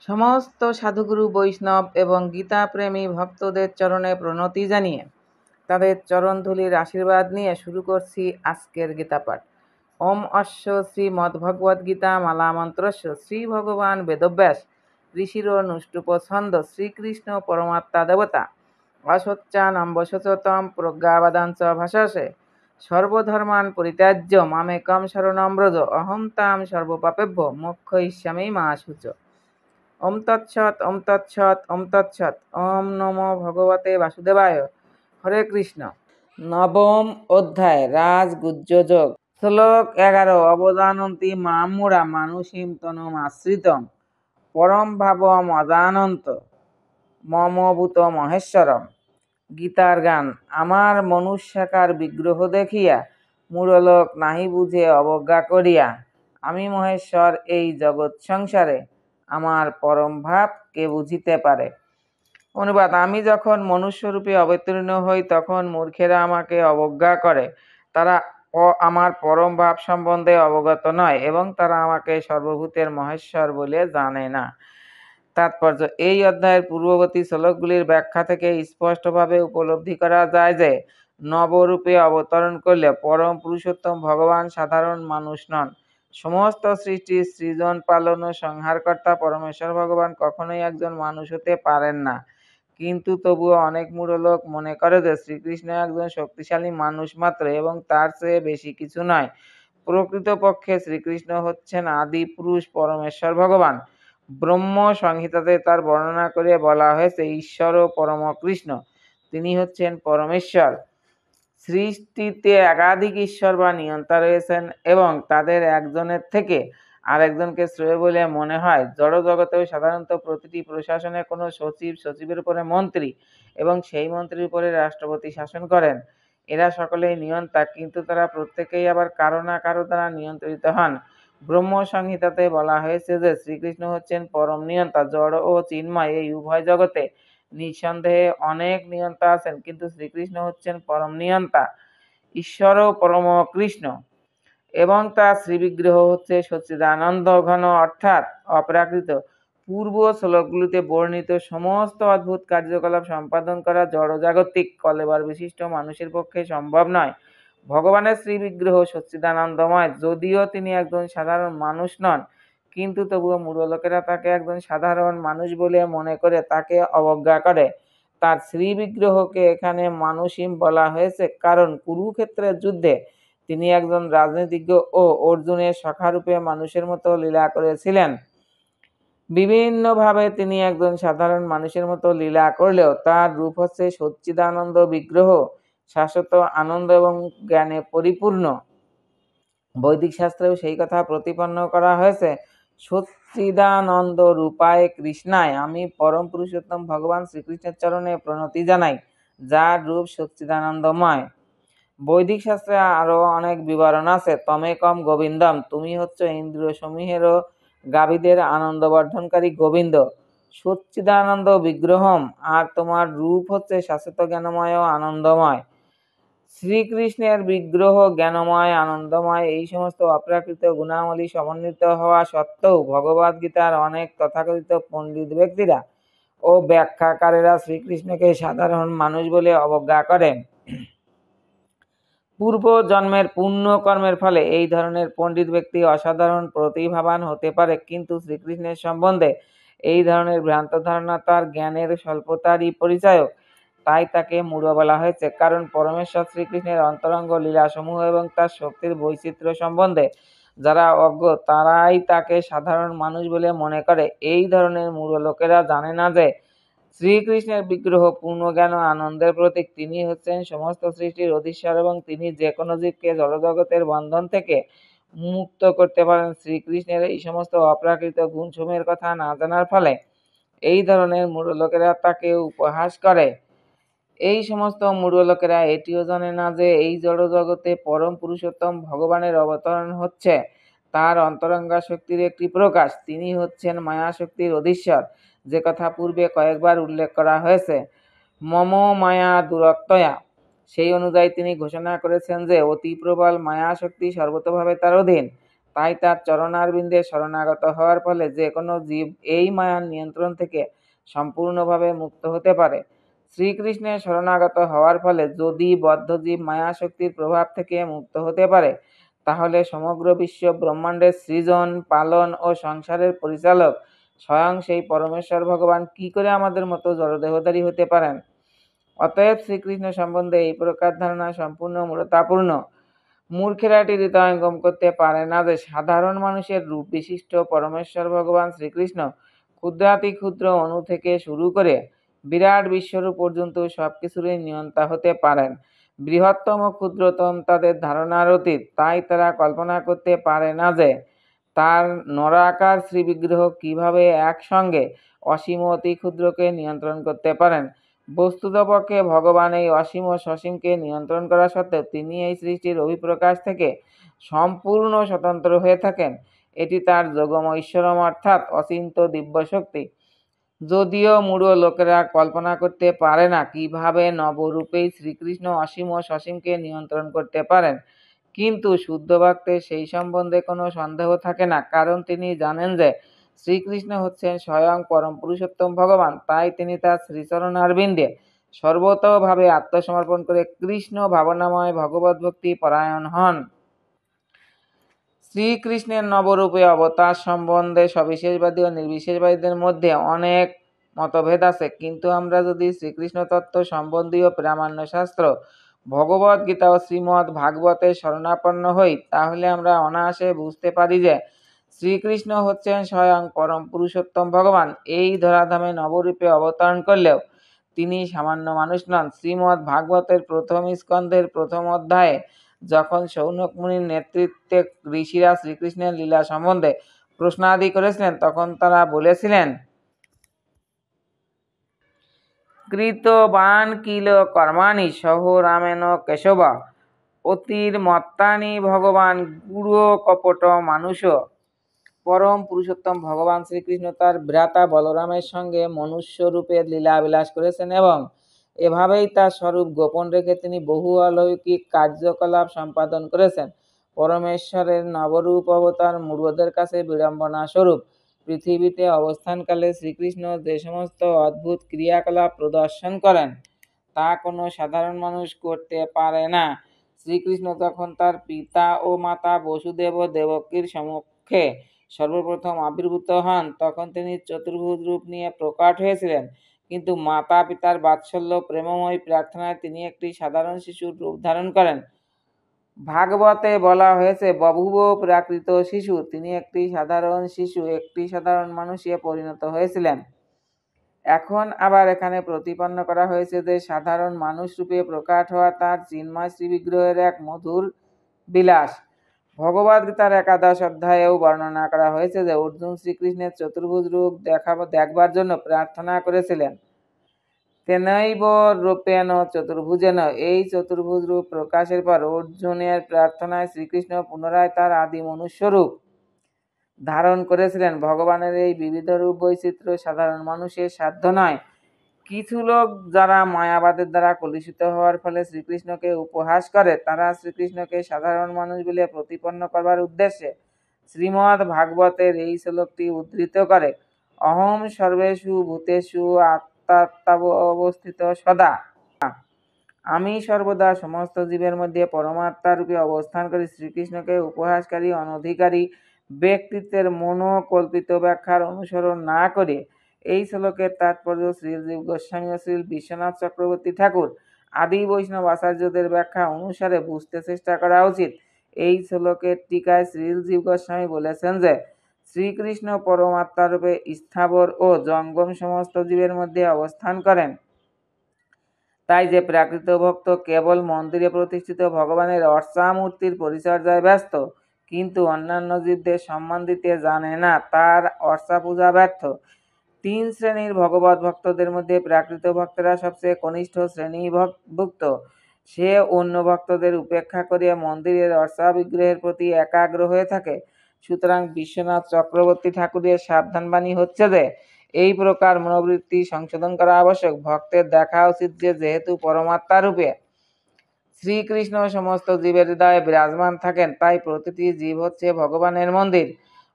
সমস্ত সাধুগুরু বৈষ্ণব এবং গীতাপ্রেমী ভক্তদের চরণে প্রণতি জানিয়ে তাদের চরণধূলির আশীর্বাদ নিয়ে শুরু করছি আজকের গীতাপাঠ। ওম অশ্ব শ্রীমদ্ভগবদ্গীতা মালা মন্ত্রস্য শ্রী ভগবান বেদব্যাস ঋষির নুষ্টুপ ছন্দ শ্রীকৃষ্ণ পরমাত্মা দেবতা অসচ্চানম্বশতম প্রজ্ঞাবাদাঞ্চ ভাষাসে সর্বধর্মান পরিত্যাজ্য মামেকম শরণং ব্রজ অহং তাং সর্বপাপেভ্য মোক্ষয়িষ্যামি মা শুচ। ওম তৎসৎ ওম তৎসৎ ওম তৎসৎ। ওম নমো ভগবতে বাসুদেবায়। হরে কৃষ্ণ। নবম অধ্যায় রাজগুহ্যযোগ। শ্লোক 11। অবদানন্তি মামুরা মানুষীম তনুমাশ্রিতম পরম ভাবম অজানন্ত মমভূত মহেশ্বরম। গীতার গান। আমার মনুষ্যাকার বিগ্রহ দেখিয়া মূঢ়লোক নাহি বুঝে অবজ্ঞা করিয়া আমি মহেশ্বর এই জগৎ সংসারে আমার পরম ভাব কে বুঝিতে পারে। অনুবাদ। আমি যখন মনুষ্যরূপে অবতীর্ণ হই তখন মূর্খেরা আমাকে অবজ্ঞা করে। তারা আমার পরম ভাব সম্বন্ধে অবগত নয় এবং তারা আমাকে সর্বভূতের মহেশ্বর বলে জানে না। তাৎপর্য। এই অধ্যায়ের পূর্ববর্তী শ্লোকগুলির ব্যাখ্যা থেকে স্পষ্টভাবে উপলব্ধি করা যায় যে নবরূপে অবতরণ করলে পরম পুরুষোত্তম ভগবান সাধারণ মানুষ নন। সমস্ত সৃষ্টির সৃজন পালন ও সংহারকর্তা পরমেশ্বর ভগবান কখনোই একজন মানুষ হতে পারেন না। কিন্তু তবুও অনেক মূঢ় লোক মনে করে যে শ্রীকৃষ্ণ একজন শক্তিশালী মানুষ মাত্র এবং তার চেয়ে বেশি কিছু নয়। প্রকৃতপক্ষে শ্রীকৃষ্ণ হচ্ছেন আদি পুরুষ পরমেশ্বর ভগবান। ব্রহ্ম সংহিতাতে তার বর্ণনা করে বলা হয়েছে ঈশ্বর ও পরম কৃষ্ণ, তিনি হচ্ছেন পরমেশ্বর। সৃষ্টিতে একাধিক ঈশ্বর বা নিয়ন্তা রয়েছেন এবং তাদের একজনের থেকে আরেকজনকে শ্রেয় বলে মনে হয়। জড় জগতেও সাধারণত প্রতিটি প্রশাসনে কোনো সচিব, সচিবের উপরে মন্ত্রী এবং সেই মন্ত্রীর উপরে রাষ্ট্রপতি শাসন করেন। এরা সকলেই নিয়ন্তা, কিন্তু তারা প্রত্যেকেই আবার কারো না কারো দ্বারা নিয়ন্ত্রিত হন। ব্রহ্ম সংহিতাতে বলা হয়েছে যে শ্রীকৃষ্ণ হচ্ছেন পরম নিয়ন্তা। জড় ও চিন্ময় এই উভয় জগতে নিঃসন্দেহে অনেক নিয়ন্তা আছেন, কিন্তু শ্রীকৃষ্ণ হচ্ছেন পরম নিয়ন্তা। ঈশ্বর ও পরম কৃষ্ণ এবং তার শ্রীবিগ্রহ হচ্ছে সচ্চিদানন্দ ঘন অর্থাৎ অপ্রাকৃত। পূর্ব শ্লোকগুলিতে বর্ণিত সমস্ত অদ্ভুত কার্যকলাপ সম্পাদন করা জড়জাগতিক কলেবর বিশিষ্ট মানুষের পক্ষে সম্ভব নয়। ভগবানের শ্রীবিগ্রহ সচ্চিদানন্দময়, যদিও তিনি একজন সাধারণ মানুষ নন, কিন্তু তবুও মূঢ় লোকেরা তাকে একজন সাধারণ মানুষ বলে মনে করে তাকে অবজ্ঞা করে। তার শ্রীবিগ্রহকে এখানে মানুষীম বলা হয়েছে কারণ কুরুক্ষেত্রের যুদ্ধে তিনি একজন রাজনীতিজ্ঞ ও অর্জুনের সখারূপে মানুষের মতো লীলা করেছিলেন। বিভিন্নভাবে তিনি একজন সাধারণ মানুষের মতো লীলা করলেও তার রূপ হচ্ছে সচ্চিদানন্দ বিগ্রহ, শাশ্বত আনন্দ এবং জ্ঞানে পরিপূর্ণ। বৈদিক শাস্ত্রেও সেই কথা প্রতিপন্ন করা হয়েছে। সচ্চিদানন্দ রূপায় কৃষ্ণায় আমি পরম পুরুষোত্তম ভগবান শ্রীকৃষ্ণের চরণে প্রণতি জানাই, যার রূপ সচ্চিদানন্দময়। বৈদিক শাস্ত্রে আরো অনেক বিবরণ আছে। তমেকম গোবিন্দম, তুমি হচ্ছে ইন্দ্রিয় সমূহেরও গাভীদের আনন্দবর্ধনকারী গোবিন্দ। সচ্চিদানন্দ বিগ্রহম, আর তোমার রূপ হচ্ছে শাশ্বত জ্ঞানময় ও আনন্দময়। শ্রীকৃষ্ণের বিগ্রহ জ্ঞানময়, আনন্দময় এই সমস্ত অপ্রাকৃত গুণাবলী সমন্বিত হওয়া সত্ত্বেও ভগবদ গীতার অনেক তথাকথিত পণ্ডিত ব্যক্তিরা ও ব্যাখ্যাকারেরা শ্রীকৃষ্ণকে সাধারণ মানুষ বলে অবজ্ঞা করেন। পূর্ব জন্মের পুণ্য কর্মের ফলে এই ধরনের পণ্ডিত ব্যক্তি অসাধারণ প্রতিভাবান হতে পারে, কিন্তু শ্রীকৃষ্ণের সম্বন্ধে এই ধরনের ভ্রান্ত ধারণা তার জ্ঞানের স্বল্পতারই পরিচায়ক। তাই তাকে মূঢ় বলা হয়েছে। কারণ পরমেশ্বর শ্রীকৃষ্ণের অন্তরঙ্গ লীলাসমূহ এবং তার শক্তির বৈচিত্র্য সম্বন্ধে যারা অজ্ঞ তারাই তাকে সাধারণ মানুষ বলে মনে করে। এই ধরনের মূঢ় লোকেরা জানে না যে শ্রীকৃষ্ণের বিগ্রহ পূর্ণ জ্ঞান ও আনন্দের প্রতীক। তিনি হচ্ছেন সমস্ত সৃষ্টির অধীশ্বর এবং তিনি যে কোনো জীবকে জড়জগতের বন্ধন থেকে মুক্ত করতে পারেন। শ্রীকৃষ্ণের এই সমস্ত অপ্রাকৃত গুণসমূহের কথা না জানার ফলে এই ধরনের মূঢ় লোকেরা তাকে উপহাস করে। এই সমস্ত মূঢ় লোকেরা এটিও জানে না যে এই জড়জগতে পরম পুরুষোত্তম ভগবানের অবতরণ হচ্ছে তার অন্তরঙ্গা শক্তির একটি প্রকাশ। তিনি হচ্ছেন মায়া শক্তির অধীশ্বর, যে কথা পূর্বে কয়েকবার উল্লেখ করা হয়েছে। মম মায়া দুরত্যয়া, সেই অনুযায়ী তিনি ঘোষণা করেছেন যে অতি প্রবল মায়া শক্তি সর্বতোভাবে তার অধীন। তাই তার চরণারবিন্দে শরণাগত হওয়ার ফলে যে কোনো জীব এই মায়ার নিয়ন্ত্রণ থেকে সম্পূর্ণভাবে মুক্ত হতে পারে। শ্রীকৃষ্ণের শরণাগত হওয়ার ফলে যদি বদ্ধজীব মায়াশক্তির প্রভাব থেকে মুক্ত হতে পারে, তাহলে সমগ্র বিশ্ব ব্রহ্মাণ্ডের সৃজন, পালন ও সংসারের পরিচালক স্বয়ং সেই পরমেশ্বর ভগবান কি করে আমাদের মতো জড়দেহধারী হতে পারেন? অতএব শ্রীকৃষ্ণ সম্বন্ধে এই প্রকার ধারণা সম্পূর্ণ মূঢ়তাপূর্ণ। মূর্খেরা এটি হৃদয়ঙ্গম করতে পারে না যে সাধারণ মানুষের রূপ বিশিষ্ট পরমেশ্বর ভগবান শ্রীকৃষ্ণ ক্ষুদ্রাতি ক্ষুদ্র অণু থেকে শুরু করে বিরাট বিশ্বরূপ পর্যন্ত সবকিছুরই নিয়ন্তা হতে পারেন। বৃহত্তম ক্ষুদ্রতম তাদের ধারণার অতীত, তাই তারা কল্পনা করতে পারে না যে তার নরাকার শ্রীবিগ্রহ কিভাবে একসঙ্গে অসীম অতি ক্ষুদ্রকে নিয়ন্ত্রণ করতে পারেন। বস্তুতপক্ষে ভগবান এই অসীম ও সসীমকে নিয়ন্ত্রণ করা সত্ত্বেও তিনি এই সৃষ্টির অভিপ্রকাশ থেকে সম্পূর্ণ স্বতন্ত্র হয়ে থাকেন। এটি তার যোগম ঐশ্বরম অর্থাৎ অচিন্ত দিব্য শক্তি। যদিও মূঢ় লোকেরা কল্পনা করতে পারে না কিভাবে নবরূপেই শ্রীকৃষ্ণ অসীম ও সসীমকে নিয়ন্ত্রণ করতে পারেন, কিন্তু শুদ্ধ ভক্তের সেই সম্বন্ধে কোনো সন্দেহ থাকে না, কারণ তিনি জানেন যে শ্রীকৃষ্ণ হচ্ছেন স্বয়ং পরম পুরুষোত্তম ভগবান। তাই তিনি তার শ্রীচরণারবিন্দে সর্বতোভাবে আত্মসমর্পণ করে কৃষ্ণ ভাবনাময় ভগবত ভক্তি পরায়ণ হন। শ্রীকৃষ্ণের নবরূপে অবতার সম্বন্ধে সবিশেষবাদী ও নির্বিশেষবাদীদের মধ্যে অনেক মতভেদ আছে, কিন্তু আমরা যদি শ্রীকৃষ্ণ তত্ত্ব সম্বন্ধীয় প্রামাণ্য শাস্ত্র ভগবদ গীতা ও শ্রীমদ্ ভাগবতে শরণাপন্ন হই, তাহলে আমরা অনায়াসে বুঝতে পারি যে শ্রীকৃষ্ণ হচ্ছেন স্বয়ং পরম পুরুষোত্তম ভগবান। এই ধরাধামে নবরূপে অবতরণ করলেও তিনি সামান্য মানুষ নন। শ্রীমদ্ ভাগবতের প্রথম স্কন্ধের প্রথম অধ্যায়ে যখন শৌনক মুনির নেতৃত্বে ঋষিরা শ্রীকৃষ্ণের লীলা সম্বন্ধে প্রশ্নাদি করেছিলেন, তখন তারা বলেছিলেন, কৃতবান কিল কর্মাণি সহ রামেণ কেশব অতির্মত্তানি ভগবান গূঢ় কপট মানুষ। পরম পুরুষোত্তম ভগবান শ্রীকৃষ্ণ তার ভ্রাতা বলরামের সঙ্গে মনুষ্য রূপে লীলাবিলাস করেছেন এবং এভাবেই তার স্বরূপ গোপন রেখে তিনি বহু অলৌকিক কার্যকলাপ সম্পাদন করেছেন। পরমেশ্বরের নবরূপ অবতার মূঢ়দের কাছে বিড়ম্বনা স্বরূপ। পৃথিবীতে অবস্থানকালে শ্রীকৃষ্ণ যে সমস্ত অদ্ভুত ক্রিয়াকলাপ প্রদর্শন করেন, তা কোনো সাধারণ মানুষ করতে পারে না। শ্রীকৃষ্ণ যখন তার পিতা ও মাতা বসুদেব ও দেবকীর সম্মুখে সর্বপ্রথম আবির্ভূত হন, তখন তিনি চতুর্ভুজ রূপ নিয়ে প্রকট হয়েছিলেন, কিন্তু মাতা পিতার বাৎসল্য প্রেমময় প্রার্থনায় তিনি একটি সাধারণ শিশুর রূপ ধারণ করেন। ভাগবতে বলা হয়েছে, বভূব প্রাকৃত শিশু। তিনি একটি সাধারণ শিশু, একটি সাধারণ মানুষে পরিণত হয়েছিলেন। এখন আবার এখানে প্রতিপন্ন করা হয়েছে যে সাধারণ মানুষ রূপে প্রকাশ হওয়া তার চিন্ময় শ্রীবিগ্রহের এক মধুর বিলাস। ভগবদ্গীতার ১১ অধ্যায়েও বর্ণনা করা হয়েছে যে অর্জুন শ্রীকৃষ্ণের চতুর্ভুজ রূপ দেখবার জন্য প্রার্থনা করেছিলেন। তেনৈব রূপেণ চতুর্ভুজেন। এই চতুর্ভুজ রূপ প্রকাশের পর অর্জুনের প্রার্থনায় শ্রীকৃষ্ণ পুনরায় তার আদি মনুষ্য রূপ ধারণ করেছিলেন। ভগবানের এই বিবিধ রূপ বৈচিত্র্য সাধারণ মানুষের সাধ্য নয়। কিছু লোক যারা মায়াবাদের দ্বারা কলুষিত হওয়ার ফলে শ্রীকৃষ্ণকে উপহাস করে, তারা শ্রীকৃষ্ণকে সাধারণ মানুষ বলে প্রতিপন্ন করবার উদ্দেশ্যে শ্রীমদ্ ভাগবতের এই শ্লোকটি উদ্ধৃত করে, অহম সর্বেষু ভূতেষু আত্মাবস্থিত সদা। আমি সর্বদা সমস্ত জীবের মধ্যে পরমাত্মা রূপে অবস্থান করি। শ্রীকৃষ্ণকে উপহাসকারী অনধিকারী ব্যক্তিত্বের মনোকল্পিত ব্যাখ্যার অনুসরণ না করে এই শ্লোকের তাৎপর্য শ্রীজীব গোস্বামী ও শ্রী বিশ্বনাথ চক্রবর্তী ঠাকুর আদি বৈষ্ণব আচার্যদের ব্যাখ্যা অনুসারে বুঝতে চেষ্টা করা উচিত। এই শ্লোকের টিকায় শ্রীজীব গোস্বামী বলেছেন যে শ্রীকৃষ্ণ পরমাত্মা রূপে স্থাবর ও জঙ্গম সমস্ত জীবের মধ্যে অবস্থান করেন। তাই যে প্রাকৃত ভক্ত কেবল মন্দিরে প্রতিষ্ঠিত ভগবানের অর্চা মূর্তির পরিচর্যায় ব্যস্ত, কিন্তু অন্যান্য জীবদের সম্মান দিতে জানে না, তার অর্চা পূজা ব্যর্থ। ৩ শ্রেণীর ভগবত ভক্তদের মধ্যে প্রাকৃত ভক্তরা সবচেয়ে কনিষ্ঠ শ্রেণীভুক্ত। সে অন্য ভক্তদের উপেক্ষা করে মন্দিরের অর্চা বিগ্রহের প্রতি একাগ্র হয়ে থাকে। সুতরাং বিশ্বনাথ চক্রবর্তী ঠাকুরের সাবধানবাণী হচ্ছে যে এই প্রকার মনোবৃত্তি সংশোধন করা আবশ্যক। ভক্তের দেখা উচিত যে যেহেতু পরমাত্মা রূপে শ্রীকৃষ্ণ সমস্ত জীবের হৃদয়ে বিরাজমান থাকেন, তাই প্রতিটি জীব হচ্ছে ভগবানের মন্দির।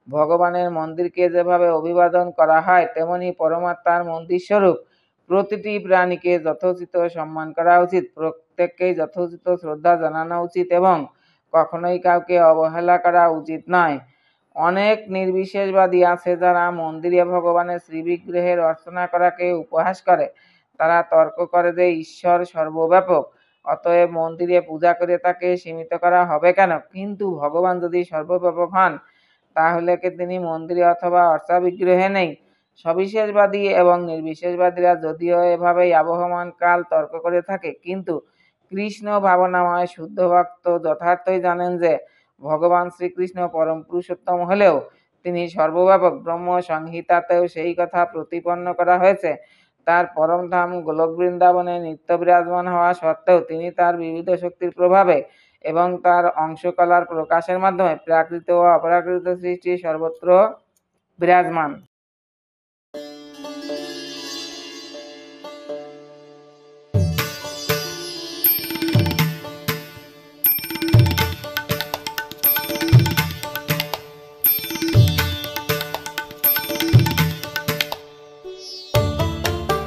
ভগবানের মন্দিরকে যেভাবে অভিবাদন করা হয়, তেমনি পরমাত্মার মন্দির স্বরূপ প্রতিটি প্রাণীকে যথোচিত সম্মান করা উচিত, প্রত্যেককেই যথোচিত শ্রদ্ধা জানানো উচিত এবং কখনোই কাউকে অবহেলা করা উচিত নয়। অনেক নির্বিশেষবাদী আছে যারা মন্দিরে ভগবানের শ্রীবিগ্রহের অর্চনা করাকে উপহাস করে। তারা তর্ক করে যে ঈশ্বর সর্বব্যাপক, অতএব মন্দিরে পূজা করে তাকে সীমিত করা হবে কেন? কিন্তু ভগবান যদি সর্বব্যাপক হন, তাহলে কি তিনি মন্দিরে অথবা অর্চা বিগ্রহে নেই? সবিশেষবাদী এবং নির্বিশেষবাদীরা যদিও এভাবেই আবহমান কাল তর্ক করে থাকে, কিন্তু কৃষ্ণ ভাবনাময় শুদ্ধ ভক্ত যথার্থই জানেন যে ভগবান শ্রীকৃষ্ণ পরম পুরুষোত্তম হলেও তিনি সর্বব্যাপক। ব্রহ্ম সংহিতাতেও সেই কথা প্রতিপন্ন করা হয়েছে। তার পরমধাম গোলক বৃন্দাবনে নিত্য বিরাজমান হওয়া সত্ত্বেও তিনি তার বিবিধ শক্তির প্রভাবে এবং তার অংশকলার প্রকাশের মাধ্যমে প্রাকৃত ও অপ্রাকৃত সৃষ্টি সর্বত্র বিরাজমান।